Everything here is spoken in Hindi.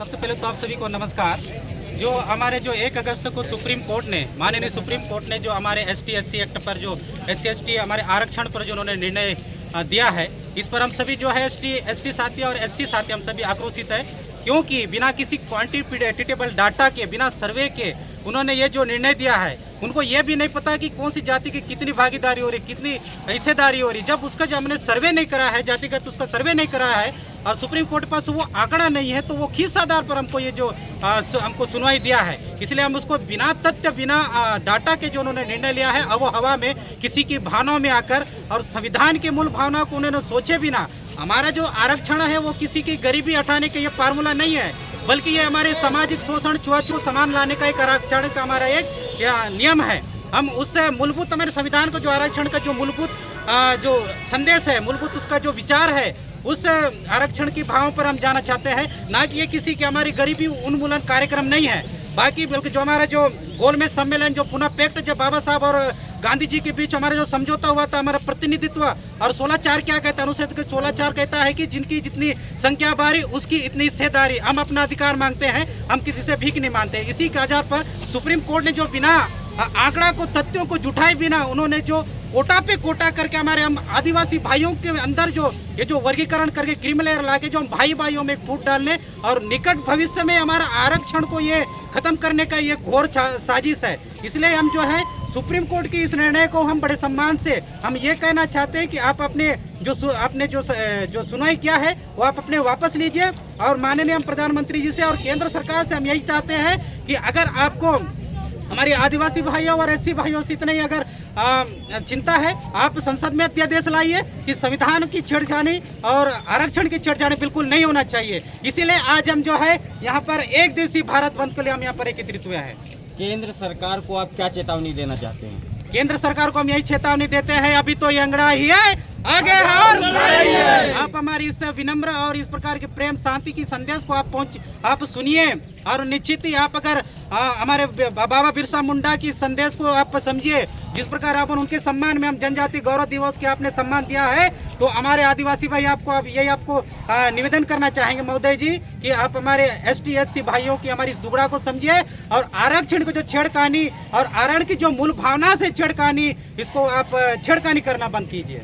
सबसे पहले तो आप सभी को नमस्कार। जो हमारे जो 1 अगस्त को सुप्रीम कोर्ट ने, माननीय सुप्रीम कोर्ट ने जो हमारे ST/SC एक्ट पर जो SC/ST हमारे आरक्षण पर जो उन्होंने निर्णय दिया है, इस पर हम सभी जो है ST साथी और SC साथी हम सभी आक्रोशित है, क्योंकि बिना किसी क्वांटिटेबल डाटा के, बिना सर्वे के उन्होंने ये जो निर्णय दिया है, उनको ये भी नहीं पता कि कौन सी जाति की कितनी भागीदारी हो रही, कितनी हिस्सेदारी हो रही। जब उसका जो हमने सर्वे नहीं करा है, जातिगत उसका सर्वे नहीं करा है और सुप्रीम कोर्ट के पास वो आंकड़ा नहीं है, तो वो किस आधार पर हमको ये जो हमको सुनवाई दिया है। इसलिए हम उसको बिना तथ्य, बिना डाटा के जो उन्होंने निर्णय लिया है, अब वो हवा में किसी की भावनाओं में आकर और संविधान के मूल भावनाओं को उन्होंने सोचे बिना, हमारा जो आरक्षण है वो किसी की गरीबी हटाने का ये फार्मूला नहीं है, बल्कि ये हमारे सामाजिक शोषण, छुआछूत समान लाने का एक आरक्षण का हमारा एक नियम है। हम उससे मूलभूत हमारे संविधान को जो आरक्षण का जो मूलभूत जो संदेश है, मूलभूत उसका जो विचार है, उस आरक्षण की भावों पर हम जाना चाहते हैं, ना कि ये किसी की हमारी गरीबी उन्मूलन कार्यक्रम नहीं है। बाकी बल्कि जो हमारा जो गोलमेज सम्मेलन, जो पुनः पैक्ट, जब बाबा साहब और गांधी जी के बीच हमारा जो समझौता हुआ था, हमारा प्रतिनिधित्व, और 16(4) क्या कहता है, अनुच्छेद के 16(4) कहता है कि जिनकी जितनी संख्या बारी उसकी इतनी हिस्सेदारी। हम अपना अधिकार मांगते हैं, हम किसी से भीख नहीं मांगते। इसी के आधार पर सुप्रीम कोर्ट ने जो बिना आंकड़ा को, तथ्यों को जुटाए बिना, उन्होंने जो कोटा पे कोटा करके हमारे हम आदिवासी भाइयों के अंदर जो ये जो वर्गीकरण करके क्रीमी लेयर लाके जो हम भाई भाइयों में फूट डालने और निकट भविष्य में हमारा आरक्षण को ये खत्म करने का ये घोर साजिश है। इसलिए हम जो है सुप्रीम कोर्ट की इस निर्णय को हम बड़े सम्मान से हम ये कहना चाहते हैं कि आप अपने जो सुनवाई किया है वो आप अपने वापस लीजिए। और माननीय हम प्रधानमंत्री जी से और केंद्र सरकार से हम यही चाहते हैं कि अगर आपको हमारे आदिवासी भाइयों और SC भाइयों से इतनी अगर चिंता है, आप संसद में अध्यादेश लाइए कि संविधान की छेड़छाड़ी और आरक्षण की छेड़छाड़ी बिल्कुल नहीं होना चाहिए। इसीलिए आज हम जो है यहाँ पर 1 दिवसीय भारत बंद के लिए हम यहाँ पर एकत्रित हुए हैं। केंद्र सरकार को आप क्या चेतावनी देना चाहते हैं? केंद्र सरकार को हम यही चेतावनी देते हैं, अभी तो ये अंगड़ा ही है, आगे और आप हमारी इस विनम्र और इस प्रकार के प्रेम शांति की संदेश को आप सुनिए और निश्चित ही आप अगर हमारे बाबा बिरसा मुंडा की संदेश को आप समझिए, जिस प्रकार आप उनके सम्मान में हम जनजाति गौरव दिवस के आपने सम्मान दिया है, तो हमारे आदिवासी भाई आपको निवेदन करना चाहेंगे महोदय जी कि आप हमारे ST/SC भाइयों की हमारी इस दुगड़ा को समझिए और आरक्षण को जो छेड़खानी और आरक्षण की जो मूल भावना से छेड़खानी, इसको आप छेड़खानी करना बंद कीजिए।